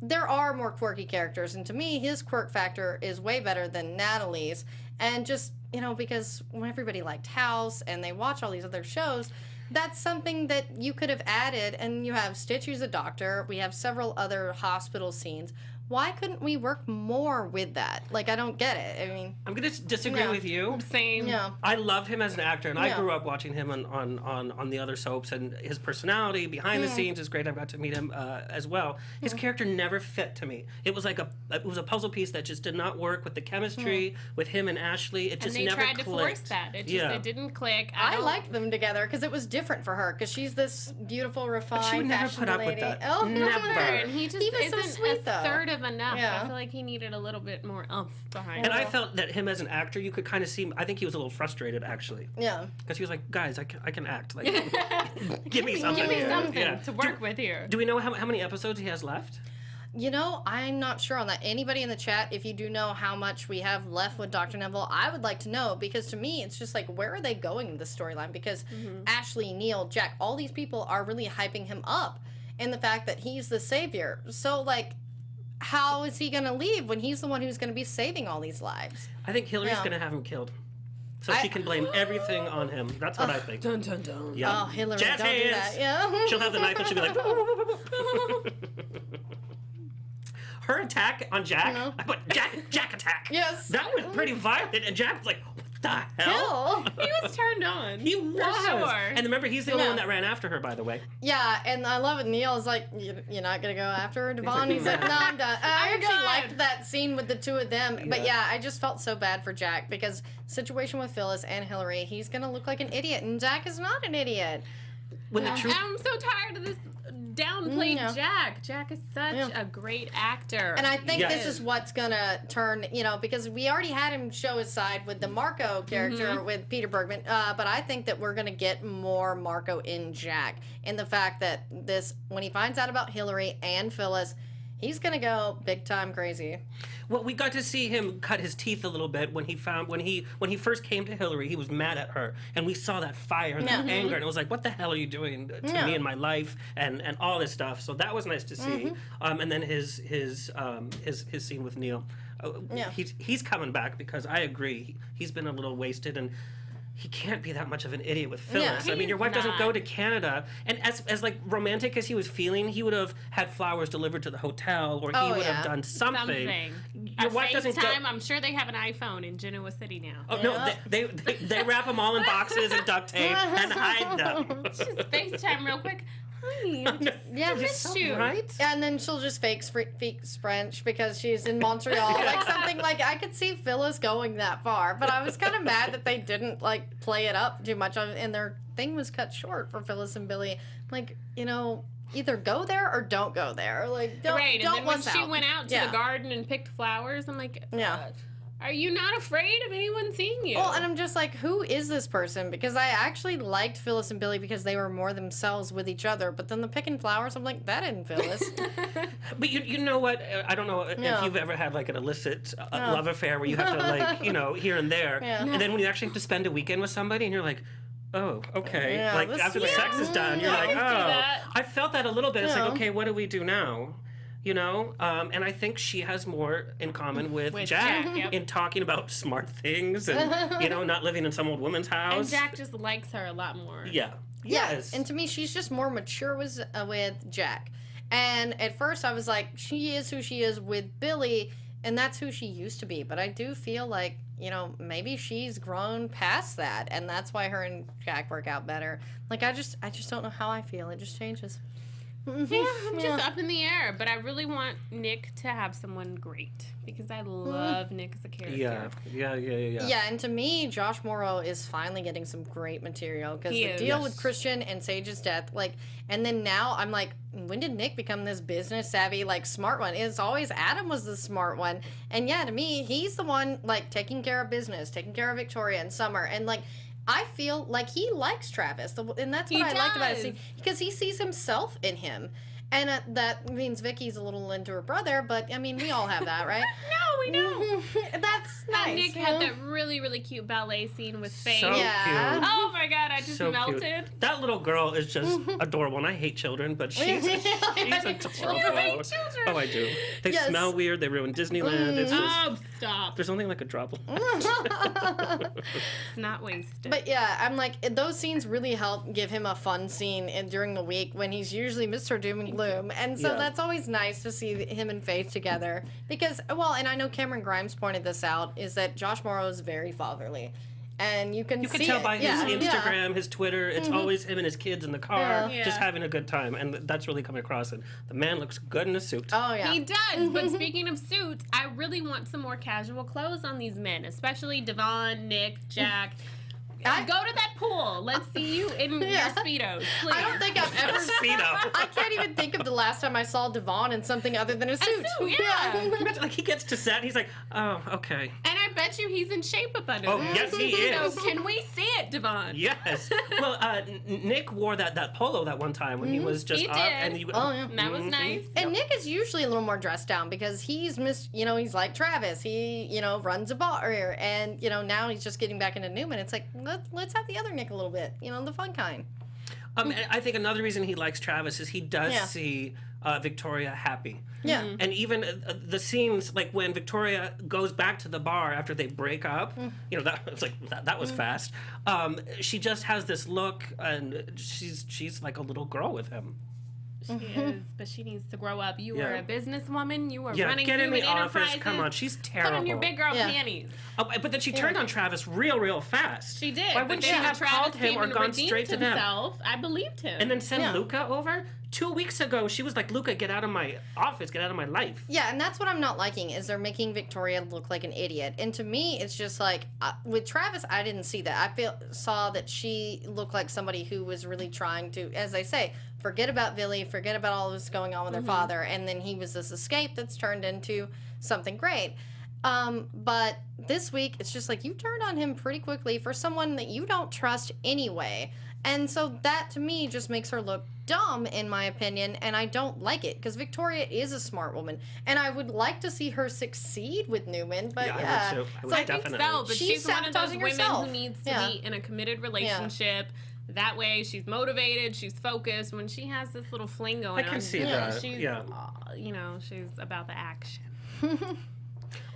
there are more quirky characters, and to me, his quirk factor is way better than Natalie's. And just, because when everybody liked House and they watch all these other shows, that's something that you could have added. And you have Stitch, who's a doctor. We have several other hospital scenes. Why couldn't we work more with that? Like, I don't get it. I mean, I'm going to disagree Yeah. with you. Same. yeah. I love him as an actor, and I Yeah. grew up watching him on the other soaps, and his personality behind the scenes is great. I got to meet him as well. His character never fit to me. It was like it was a puzzle piece that just did not work with the chemistry with him and Ashley. It And just they never tried to clicked. force that. It just Yeah. it didn't click. I liked them together because it was different for her, because she's this beautiful, refined, she would never put up fashionable with lady. that. Oh, Never. And he just He was so isn't sweet, a though. third of enough. Yeah. I feel like he needed a little bit more oomph behind And it. I felt that him as an actor, you could kind of see. I think he was a little frustrated, actually, Yeah. because he was like, "Guys, I can act. Like, give me something. Give me here." something Yeah. to work with here. Do we know how many episodes he has left? I'm not sure on that. Anybody in the chat, if you do know how much we have left with Dr. Neville, I would like to know, because to me, it's just like, where are they going with the storyline? Because Ashley, Neil, Jack, all these people are really hyping him up in the fact that he's the savior. So, like, how is he going to leave when he's the one who's going to be saving all these lives? I think Hillary's Yeah. going to have him killed, so she can blame everything on him. That's what I think. Dun dun dun. Yeah. Oh, Hillary, Jazz don't do hands. that. Yeah. She'll have the knife and she'll be like. Her attack on Jack. No. I put Jack attack. Yes. That was pretty violent, and Jack was like, "What the hell?" Kill. He was turned on. He was. For sure. And remember, he's the only Yeah. one that ran after her, by the way. Yeah, and I love it. Neil's like, you're not going to go after her, Devon? He's like, no, I'm done. I I'm actually done. liked that scene with the two of them. But Yeah. yeah, I just felt so bad for Jack, because situation with Phyllis and Hillary, he's going to look like an idiot. And Jack is not an idiot. When the truth. I'm so tired of this downplayed Yeah. Jack. Jack is such Yeah. a great actor. And I think Yes. this is what's going to turn, because we already had him show his side with the Marco character with Peter Bergman. But I think that we're going to get more Marco in Jack. In the fact that when he finds out about Hillary and Phyllis, he's going to go big time crazy. Well, we got to see him cut his teeth a little bit when he first came to Hillary. He was mad at her, and we saw that fire and that anger, and it was like, "What the hell are you doing to me in my life?" and all this stuff. So that was nice to see. And then his scene with Neil. Yeah. He's coming back, because I agree, he's been a little wasted, and he can't be that much of an idiot with Phyllis. Yeah. I mean, your wife He's doesn't go not. to Canada, and as like romantic as he was feeling, he would have had flowers delivered to the hotel, or he Oh, would yeah. have done something. something. Your wife doesn't go. FaceTime, I'm sure they have an iPhone in Genoa City now. Oh no, they wrap them all in boxes and duct tape and hide them. Just FaceTime real quick. Yeah, so right. And then she'll just fake French because she's in Montreal, like something like I could see Phyllis going that far, but I was kind of mad that they didn't like play it up too much, and their thing was cut short for Phyllis and Billy. Like, you know, either go there or don't go there. Like, don't. Right, don't and then when miss she out. went out to the garden and picked flowers, I'm like, are you not afraid of anyone seeing you? Well, and I'm just like, who is this person? Because I actually liked Phyllis and Billy because they were more themselves with each other. But then the picking flowers, I'm like, that isn't Phyllis. But you know what? I don't know if you've ever had like an illicit love affair where you have to like, you know, here and there. Yeah. And then when you actually have to spend a weekend with somebody and you're like, oh, okay. Yeah, like after the sex is done, you're like, oh. I felt that a little bit. It's like, okay, what do we do now? You know, and I think she has more in common with Jack in talking about smart things and, you know, not living in some old woman's house. And Jack just likes her a lot more. Yeah. Yes. And to me, she's just more mature with Jack. And at first I was like, she is who she is with Billy, and that's who she used to be. But I do feel like, you know, maybe she's grown past that, and that's why her and Jack work out better. Like, I just don't know how I feel. It just changes. Yeah, I'm just up in the air, but I really want Nick to have someone great because I love Nick as a character. Yeah. Yeah, and to me, Josh Morrow is finally getting some great material because the deal with Christian and Sage's death, like, and then now I'm like, when did Nick become this business savvy, like, smart one? It's always Adam was the smart one, and yeah, to me, he's the one like taking care of business, taking care of Victoria and Summer, and like. I feel like he likes Travis, and that's what I liked about it, because he sees himself in him. And that means Vicky's a little into her brother, but, I mean, we all have that, right? No, we don't. That's nice. Nick had that really, really cute ballet scene with Faye. So cute. Oh, my God, I just melted. Cute. That little girl is just adorable, and I hate children, but she's adorable. You hate children. Oh, I do. They smell weird. They ruin Disneyland. It's just, stop. There's only like a drop. It's not wasted. But yeah, I'm like, those scenes really help give him a fun scene during the week when he's usually Mr. Doom and Gloom. And so that's always nice to see him and Faith together. Because, well, and I know Cameron Grimes pointed this out, is that Josh Morrow is very fatherly. And you can tell by his Instagram, his Twitter, it's always him and his kids in the car, just having a good time. And that's really coming across. And the man looks good in a suit. Oh, yeah. He does. But speaking of suits, I really want some more casual clothes on these men, especially Devon, Nick, Jack. Go to that pool. Let's see you in your Speedos, please. I don't think I've ever... Speedo. I can't even think of the last time I saw Devon in something other than a suit. Imagine, like, he gets to set, and he's like, oh, okay. And I bet you he's in shape up under Oh, there. yes, he is. So can we see it, Devon? Yes. Well, Nick wore that polo that one time when he was just He up. did. And That was nice. And Nick is usually a little more dressed down because he's he's like Travis. He, runs a bar, and, now he's just getting back into Newman. It's like, let's have the other Nick a little bit, the fun kind. I think another reason he likes Travis is he does see Victoria happy. Yeah. And even the scenes, like when Victoria goes back to the bar after they break up, that was fast. She just has this look, and she's like a little girl with him. She is, but she needs to grow up. You are a businesswoman. You are running get in Newman the office. Enterprises. Come on, she's terrible. Put on your big girl panties. Oh, but then she turned on Travis real fast. She did. Why wouldn't she have called him or gone straight to them? I believed him. And then send Luca over? 2 weeks ago, she was like, Luca, get out of my office, get out of my life. Yeah, and that's what I'm not liking, is they're making Victoria look like an idiot. And to me, it's just like, with Travis, I didn't see that. I saw that she looked like somebody who was really trying to, as I say, forget about Billy, forget about all this going on with her father, and then he was this escape that's turned into something great. But this week, it's just like, you turned on him pretty quickly for someone that you don't trust anyway. And so that, to me, just makes her look dumb, in my opinion, and I don't like it, because Victoria is a smart woman, and I would like to see her succeed with Newman, but I would too. I would definitely. think so, but she's one of those women herself. who needs to be in a committed relationship. That way, she's motivated, she's focused. When she has this little fling going on, I can see that. She's, yeah. She's about the action.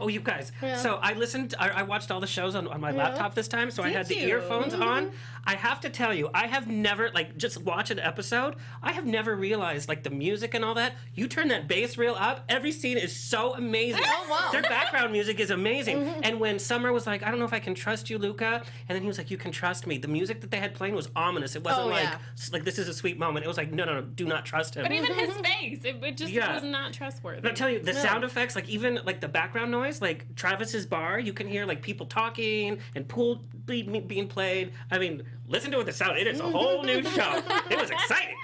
Oh, you guys. Yeah. So I watched all the shows on my laptop this time, so I had the earphones on. I have to tell you, I have never, like, just watch an episode, I have never realized, like, the music and all that, you turn that bass reel up, every scene is so amazing. Oh, wow. Their background music is amazing. And when Summer was like, I don't know if I can trust you, Luca, and then he was like, you can trust me, the music that they had playing was ominous. It wasn't like, this is a sweet moment. It was like, no, do not trust him. But even his face, it just was not trustworthy. But I tell you, the sound effects, like, even, like, the background noise, like, Travis's bar, you can hear, like, people talking and pool being played. I mean, listen to what the sound. It is a whole new show. It was exciting.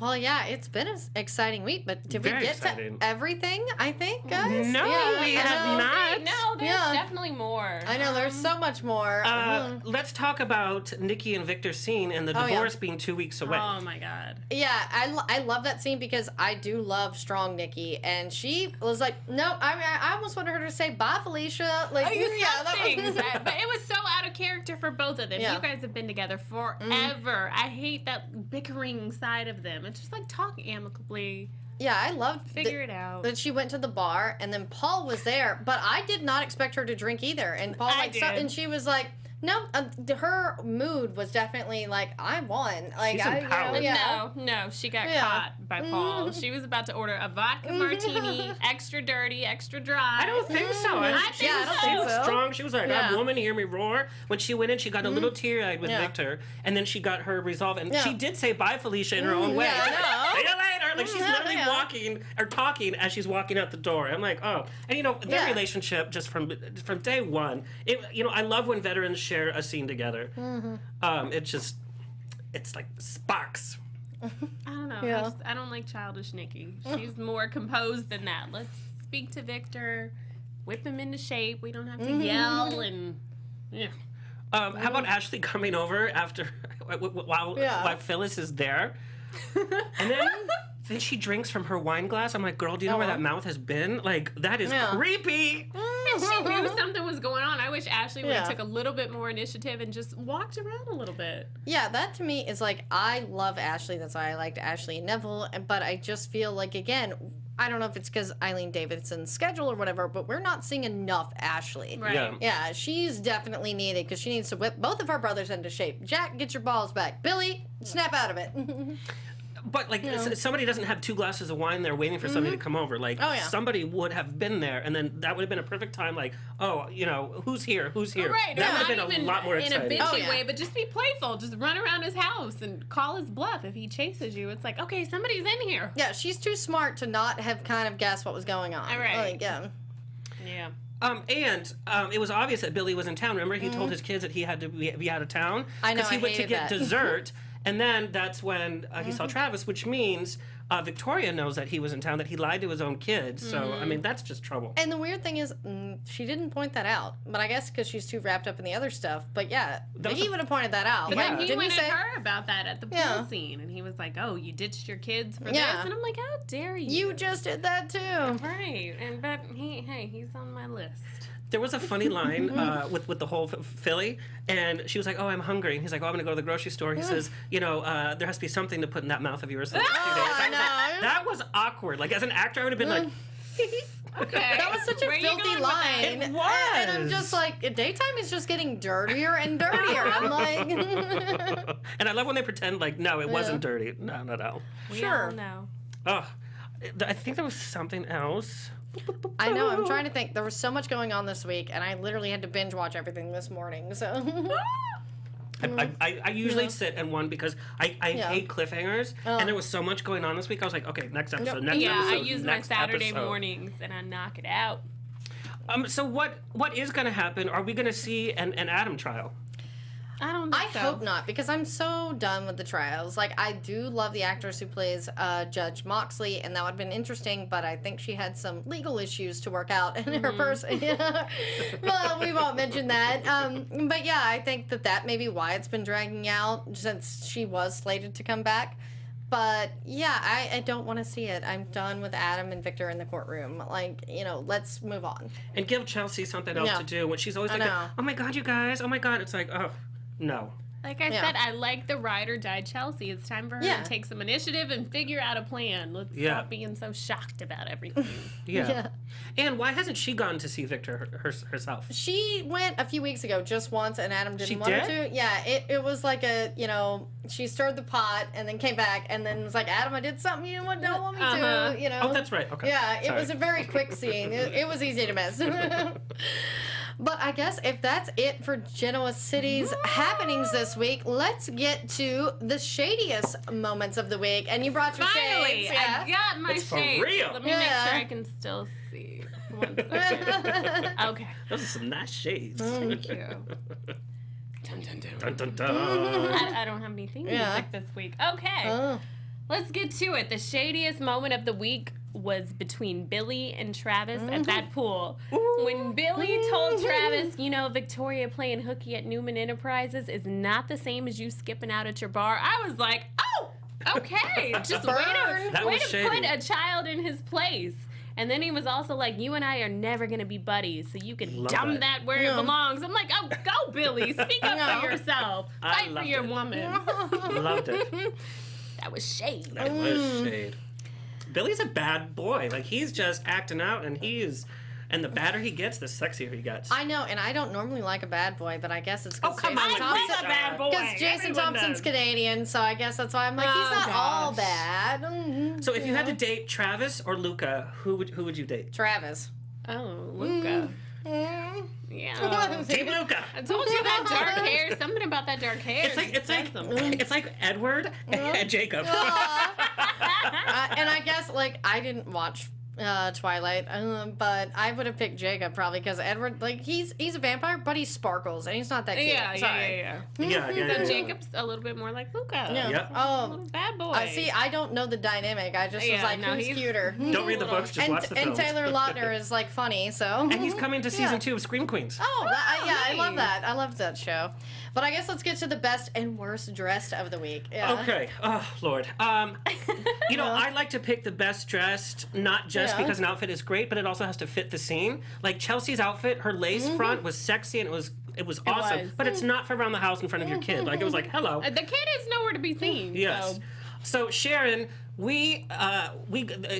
Well, yeah, it's been an exciting week, but did we get to everything, I think, guys? No, we have not. No, there's definitely more. I know, there's so much more. Let's talk about Nikki and Victor's scene and the divorce being 2 weeks away. Oh, my God. Yeah, I love that scene because I do love strong Nikki, and she was like, no, I almost wanted her to say, bye, Felicia. Like, but it was so out of character for both of them. You guys have been together forever. I hate that bickering side of them. It's just like talk amicably. Yeah, I loved figure it out. That she went to the bar and then Paul was there, but I did not expect her to drink either. And Paul and she was like, no, her mood was definitely like, I won. Like, she's empowered. No, she got caught by Paul. She was about to order a vodka martini, extra dirty, extra dry. I don't think so. I think so. She was strong. She was like, that woman, hear me roar. When she went in, she got a little teary-eyed with Victor, and then she got her resolve, and she did say bye, Felicia, in her own way. See you later. Like, she's literally walking or talking as she's walking out the door. I'm like, oh. And, you know, their relationship, just from day one, I love when veterans share a scene together. It's like sparks. I don't know. I don't like childish Nikki. She's more composed than that. Let's speak to Victor, whip him into shape. We don't have to yell and how about Ashley coming over after while Phyllis is there, and then she drinks from her wine glass. I'm like, girl, do you know where that mouth has been? Like, that is creepy. She knew something was going on. I wish Ashley would have took a little bit more initiative and just walked around a little bit. Yeah, that to me is like, I love Ashley. That's why I liked Ashley and Neville. But I just feel like, again, I don't know if it's because Eileen Davidson's schedule or whatever, but we're not seeing enough Ashley. Right. Yeah, she's definitely needed because she needs to whip both of her brothers into shape. Jack, get your balls back. Billy, snap out of it. But, like, somebody doesn't have 2 glasses of wine there waiting for somebody to come over. Like, somebody would have been there, and then that would have been a perfect time, like, oh, who's here? Who's here? Right. That would have been a lot more exciting. In a bitchy way, but just be playful. Just run around his house and call his bluff if he chases you. It's like, okay, somebody's in here. Yeah, she's too smart to not have kind of guessed what was going on. All right. Like, yeah. And it was obvious that Billy was in town. Remember, he told his kids that he had to be out of town? I know, because he went to get dessert. And then that's when he saw Travis, which means Victoria knows that he was in town, that he lied to his own kids. So, I mean, that's just trouble. And the weird thing is, she didn't point that out. But I guess because she's too wrapped up in the other stuff. But yeah, he would have pointed that out. But like, he went at her about that at the pool scene. And he was like, oh, you ditched your kids for this? And I'm like, how dare you? You just did that too. Right. But he's on my list. There was a funny line with the whole Philly, and she was like, oh, I'm hungry. And he's like, oh, I'm going to go to the grocery store. He says, there has to be something to put in that mouth of yours for the next 2 days. That was awkward. Like, as an actor, I would have been like... Okay. That was such a filthy line. It was. And I'm just like, daytime is just getting dirtier and dirtier. I'm like... And I love when they pretend like, no, it wasn't dirty. No. We all know. Oh, I think there was something else. I know, I'm trying to think. There was so much going on this week, and I literally had to binge watch everything this morning, so... I usually sit and one because I hate cliffhangers, and there was so much going on this week. I was like, okay, next episode, next episode. I use my Saturday mornings, and I knock it out. So what is going to happen? Are we going to see an Adam trial? I don't think so. I hope not, because I'm so done with the trials. Like, I do love the actress who plays Judge Moxley, and that would have been interesting, but I think she had some legal issues to work out in her person. Well, we won't mention that. But yeah, I think that may be why it's been dragging out, since she was slated to come back. But yeah, I don't want to see it. I'm done with Adam and Victor in the courtroom. Like, let's move on. And give Chelsea something else to do. When she's always like, oh my God, you guys, oh my God. It's like, oh. No. Like I said, I like the ride or die Chelsea. It's time for her to take some initiative and figure out a plan. Let's stop being so shocked about everything. And why hasn't she gone to see Victor herself? She went a few weeks ago, just once, and Adam didn't want her to. Yeah, it was like she stirred the pot and then came back and then was like, Adam, I did something you don't want me to, Oh, that's right. Okay. Yeah, it was a very quick scene. It was easy to miss. But I guess if that's it for Genoa City's happenings this week, let's get to the shadiest moments of the week. And you brought your shades. I got my It's for shades. real. Let me make sure I can still see. 1 second. Okay. Those are some nice shades. Thank you. Dun, dun, dun, dun. I don't have any theme music this week. Okay. Let's get to it. The shadiest moment of the week was between Billy and Travis at that pool. When Billy told Travis, Victoria playing hooky at Newman Enterprises is not the same as you skipping out at your bar, I was like, oh, okay. Just way to put a child in his place. And then he was also like, you and I are never going to be buddies, so you can dump that where it belongs. I'm like, oh, go, Billy. Speak up for yourself. Fight for your woman. Loved it. That was shade. That was shade. Billy's a bad boy. Like, he's just acting out, and and the badder he gets, the sexier he gets. I know, and I don't normally like a bad boy, but I guess it's because come on, Jason Thompson. a bad boy. Because Jason Thompson's Canadian, so I guess that's why I'm like, he's not all bad. So if you had to date Travis or Luca, who would you date? Travis. Oh, Luca. Yeah. Team Luca. I told you that dark hair. Something about that dark hair. It's like Edward and Jacob. And I guess I didn't watch Twilight, but I would have picked Jacob probably because Edward, he's a vampire, but he sparkles and he's not that cute. Yeah. So Jacob's a little bit more like Luca. Yeah. Oh, a little bad boy. See, I don't know the dynamic. I just was like, who's cuter? Don't read the books, just watch the films. And Taylor Lautner is funny, so. And he's coming to season 2 of Scream Queens. Oh, I love that. I love that show. But I guess let's get to the best and worst dressed of the week. Yeah. Okay. Oh, Lord. I like to pick the best dressed, not just because an outfit is great, but it also has to fit the scene. Like Chelsea's outfit, her lace front was sexy and it was awesome. But it's not for around the house in front of your kid. Like, it was like, hello. The kid is nowhere to be seen. Yes. So Sharon,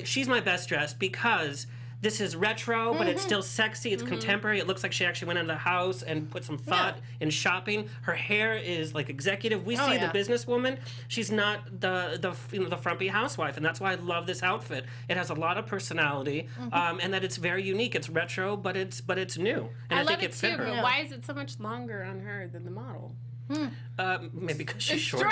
she's my best dressed because this is retro, but it's still sexy. It's contemporary. It looks like she actually went into the house and put some thought in shopping. Her hair is executive. We see the businesswoman. She's not the frumpy housewife, and that's why I love this outfit. It has a lot of personality, and that it's very unique. It's retro, but it's new, and I think it fit her. But why is it so much longer on her than the model? Maybe because she's shorter.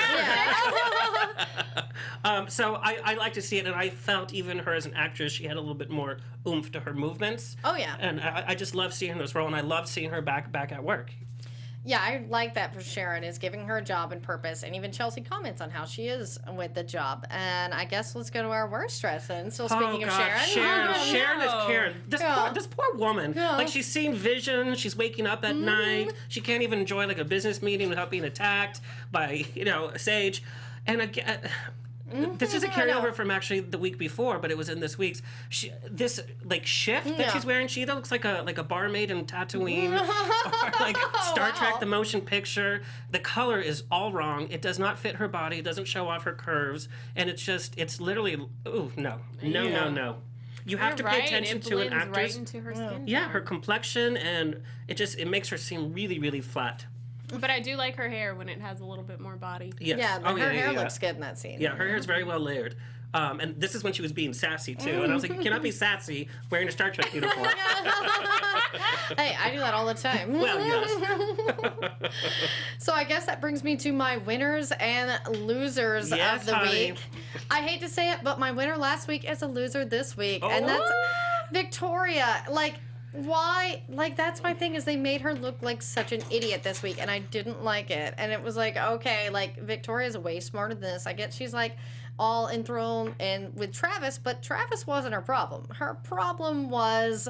So I like to see it, and I felt even her as an actress, she had a little bit more oomph to her movements. Oh, yeah. And I just love seeing her in this role, and I love seeing her back at work. Yeah, I like that for Sharon, is giving her a job and purpose, and even Chelsea comments on how she is with the job. And I guess let's go to our worst dress then. Still speaking of Sharon. Sharon is Karen. This poor woman. Like, she's seen visions. She's waking up at night. She can't even enjoy a business meeting without being attacked by a sage. And again, this is a carryover from actually the week before, but it was in this week's. This shift that she's wearing, she either looks like a barmaid in Tatooine or Star Trek the motion picture. The color is all wrong. It does not fit her body. It doesn't show off her curves, and it's literally no. You have to pay attention to an actress. Right into her skin. Yeah, her complexion, and it makes her seem really, really flat. But I do like her hair when it has a little bit more body. Yes. Yeah, but her hair looks good in that scene. Yeah, her hair's very well layered. And this is when she was being sassy, too. And I was like, you cannot be sassy wearing a Star Trek uniform. Hey, I do that all the time. Well, yes. So I guess that brings me to my winners and losers of the week. I hate to say it, but my winner last week is a loser this week. And that's Victoria. Why? That's my thing, is they made her look like such an idiot this week, and I didn't like it. And it was okay, Victoria's way smarter than this. I get she's all enthroned and with Travis, but Travis wasn't her problem. Her problem was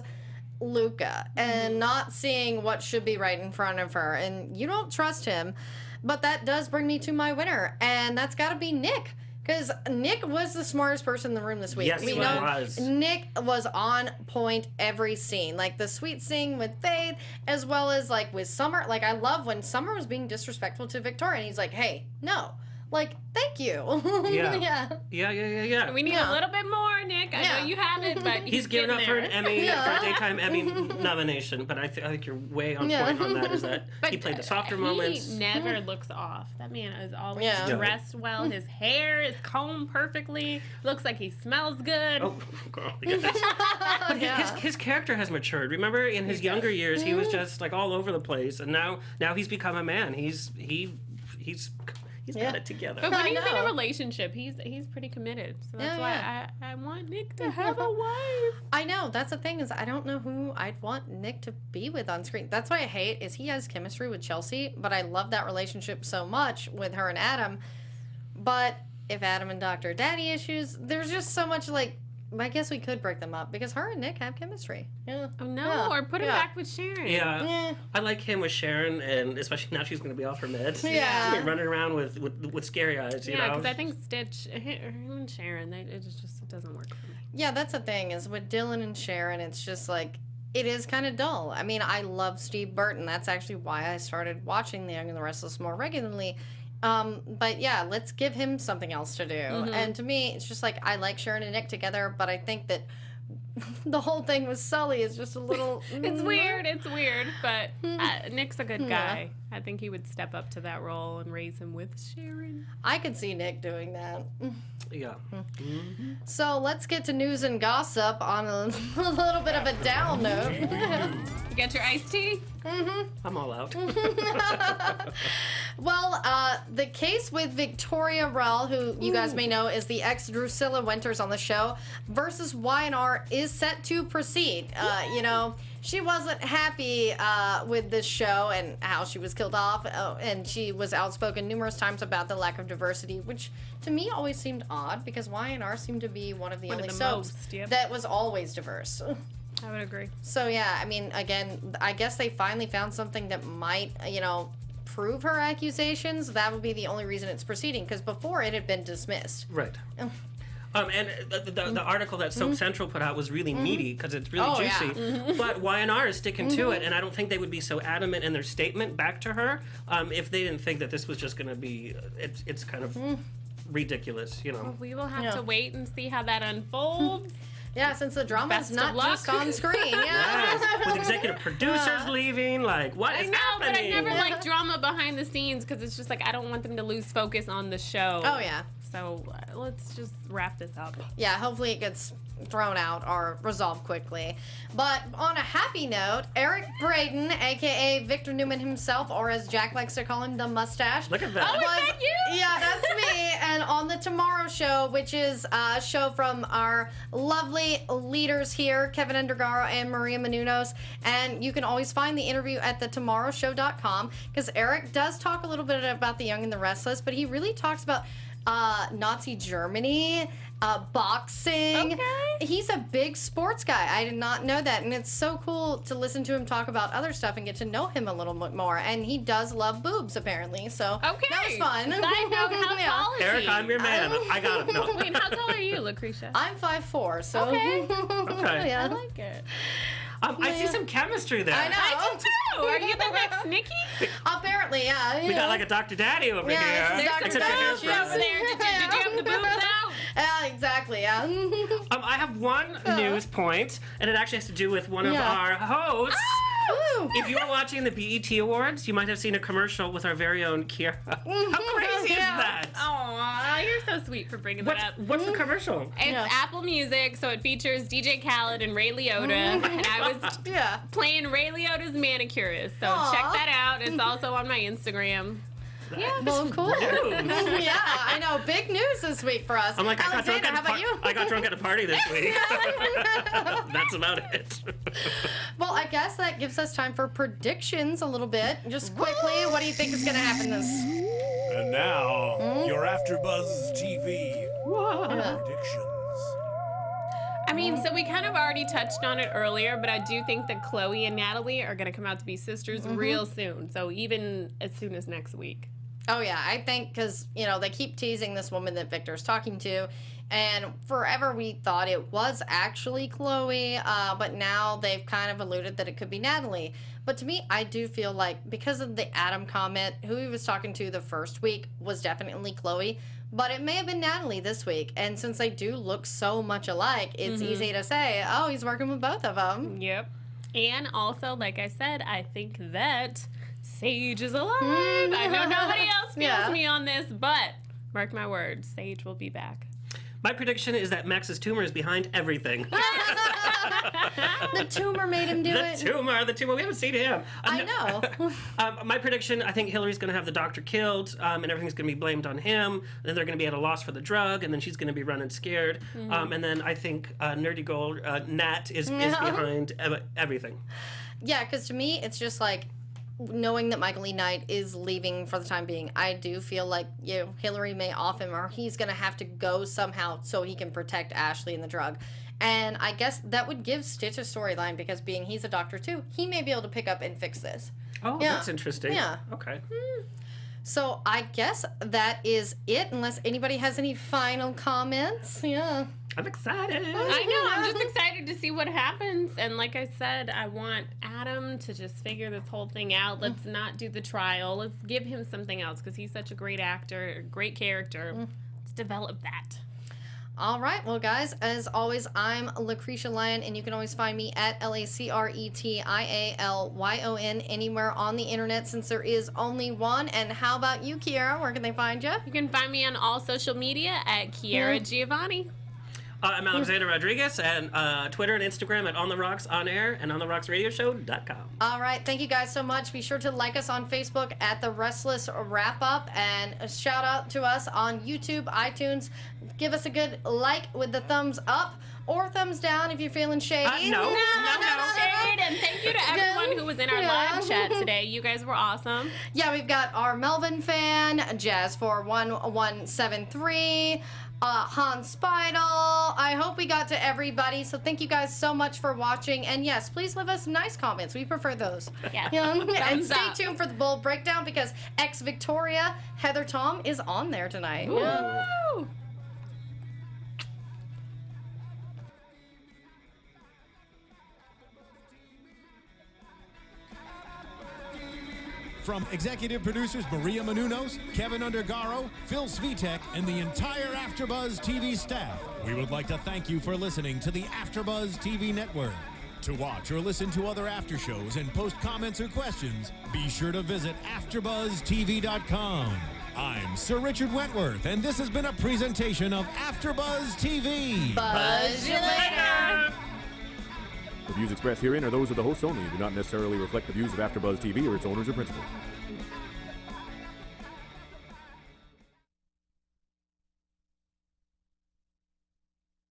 Luca and not seeing what should be right in front of her. And you don't trust him. But that does bring me to my winner, and that's got to be Nick. Because Nick was the smartest person in the room this week. Yes, he was. Nick was on point every scene. Like the sweet scene with Faith, as well as like with Summer. Like I love when Summer was being disrespectful to Victoria, and he's like, "Hey, no." Like, thank you. Yeah. We need a little bit more, Nick. I know you have it, but he's gearing up for an Emmy, for a daytime Emmy nomination. But I think you're way on point on that. Is that he played the softer moments? He never looks off. That man is always dressed well. His hair is combed perfectly. Looks like he smells good. Oh, girl. But his character has matured. Remember, in his younger years, he was just like all over the place, and now he's become a man. He's got it together. But when he's in a relationship, he's pretty committed. So that's why I want Nick to have a wife. I know. That's the thing is I don't know who I'd want Nick to be with on screen. That's what I hate is he has chemistry with Chelsea, but I love that relationship so much with her and Adam. But if Adam and Dr. Daddy issues, there's just so much like I guess we could break them up because her and Nick have chemistry. Yeah. Oh no, or put him back with Sharon. Yeah. I like him with Sharon, and especially now she's going to be off her meds. Yeah. She's running around with scary eyes. You know? Because I think Stitch, him and Sharon, it doesn't work for me. Yeah, that's the thing is with Dylan and Sharon, it's just like it is kind of dull. I mean, I love Steve Burton. That's actually why I started watching The Young and the Restless more regularly. But yeah, let's give him something else to do. And to me, it's just like I like Sharon and Nick together, but I think that the whole thing with Sully is just a little. It's weird, but Nick's a good guy. I think he would step up to that role and raise him with Sharon. I could see Nick doing that. Yeah. So let's get to news and gossip on a little bit of a down note. You got your iced tea? I'm all out. Well, the case with Victoria Rell, who you guys may know is the ex-Drusilla Winters on the show, versus Y&R is set to proceed. You know, she wasn't happy with this show and how she was killed off, and she was outspoken numerous times about the lack of diversity, which to me always seemed odd because Y&R seemed to be one of the only soaps that was always diverse. I would agree. So yeah, I mean, again, I guess they finally found something that might, you know, prove her accusations. That would be the only reason it's proceeding, because before it had been dismissed. Right. And the article that Soap Central put out was really meaty because it's really juicy. But Y&R is sticking to it, and I don't think they would be so adamant in their statement back to her if they didn't think that this was just going to be. It's kind of ridiculous, you know. Well, we will have to wait and see how that unfolds. Yeah, since the drama is not just on screen. Yes. With executive producers leaving, like, what is happening? But I never like drama behind the scenes because it's just like I don't want them to lose focus on the show. Oh, yeah. So let's just wrap this up. Yeah, hopefully it gets thrown out or resolved quickly. But on a happy note, Eric Braeden, a.k.a. Victor Newman himself, or as Jack likes to call him, the mustache. Look at that. Oh, is that you? Yeah, that's me. And on The Tomorrow Show, which is a show from our lovely leaders here, Kevin Undergaro and Maria Menounos. And you can always find the interview at thetomorrowshow.com because Eric does talk a little bit about The Young and the Restless, but he really talks about Nazi Germany, boxing. Okay. He's a big sports guy. I did not know that. And it's so cool to listen to him talk about other stuff and get to know him a little bit more. And he does love boobs, apparently. So that was fun. Side note, how tall is he? Eric, I'm your man. I got him. No. Wait, how tall are you, Lacretia? I'm 5'4", so. Okay. Yeah. I like it. I see some chemistry there. I know. I do too. Are you the next Nikki? Apparently, yeah. We got like a Dr. Daddy over here. There's Dr. Except your hair's Daddy brown. over there. Did you have the boobs out? Yeah, exactly, yeah. I have one news point, and it actually has to do with one of our hosts. Woo. If you were watching the BET Awards, you might have seen a commercial with our very own Kiera. How crazy is that? Aw, you're so sweet for bringing that up. What's the commercial? It's Apple Music, so it features DJ Khaled and Ray Liotta, and I was playing Ray Liotta's manicurist, so check that out. It's also on my Instagram. Yeah. Well, cool. Yeah, I know. Big news this week for us. I'm like, I got drunk at a party this week. That's about it. Well, I guess that gives us time for predictions a little bit. Just quickly, what do you think is going to happen this? And now, your AfterBuzz TV predictions. I mean, so we kind of already touched on it earlier, but I do think that Chloe and Natalie are going to come out to be sisters real soon. So even as soon as next week. Oh, yeah. I think because, they keep teasing this woman that Victor's talking to. And forever we thought it was actually Chloe, but now they've kind of alluded that it could be Natalie. But to me, I do feel like because of the Adam comment, who he was talking to the first week was definitely Chloe. But it may have been Natalie this week. And since they do look so much alike, it's easy to say, oh, he's working with both of them. Yep. And also, like I said, I think that Sage is alive. I know nobody else feels me on this, but mark my words, Sage will be back. My prediction is that Max's tumor is behind everything. The tumor made him do it. The tumor. We haven't seen him. I know. My prediction, I think Hillary's going to have the doctor killed, and everything's going to be blamed on him. Then they're going to be at a loss for the drug, and then she's going to be running scared. And then I think Nerdy Gold, Nat, is behind everything. Yeah, because to me, it's just like, knowing that Michael E. Knight is leaving for the time being, I do feel like Hillary may off him, or he's going to have to go somehow so he can protect Ashley and the drug. And I guess that would give Stitch a storyline, because being he's a doctor too, he may be able to pick up and fix this. Oh, that's interesting. Yeah. Okay. So I guess that is it, unless anybody has any final comments. Yeah. I'm excited. I know. I'm just excited to see what happens. And like I said, I want Adam to just figure this whole thing out. Let's not do the trial. Let's give him something else, because he's such a great actor, great character. Let's develop that. All right. Well, guys, as always, I'm Lacretia Lyon, and you can always find me at LACRETIALYON anywhere on the internet, since there is only one. And how about you, Kiera? Where can they find you? You can find me on all social media at Kiera Giavanni. I'm Alexander Rodriguez, and Twitter and Instagram at On The Rocks On Air and OnTheRocksRadioshow.com. All right. Thank you guys so much. Be sure to like us on Facebook at The Restless Wrap Up, and a shout out to us on YouTube, iTunes. Give us a good like with the thumbs up or thumbs down if you're feeling shady. No. Shade. And thank you to everyone who was in our live chat today. You guys were awesome. Yeah, we've got our Melvin fan, Jazz41173, Hans Speidel. I hope we got to everybody. So thank you guys so much for watching. And yes, please leave us nice comments. We prefer those. Yeah. And stay tuned for the bold breakdown, because ex-Victoria Heather Tom is on there tonight. Woo! From executive producers Maria Menounos, Kevin Undergaro, Phil Svitek, and the entire AfterBuzz TV staff, we would like to thank you for listening to the AfterBuzz TV network. To watch or listen to other after shows and post comments or questions, be sure to visit AfterBuzzTV.com. I'm Sir Richard Wentworth, and this has been a presentation of AfterBuzz TV. Buzz you later. The views expressed herein are those of the hosts only and do not necessarily reflect the views of AfterBuzz TV or its owners or principals.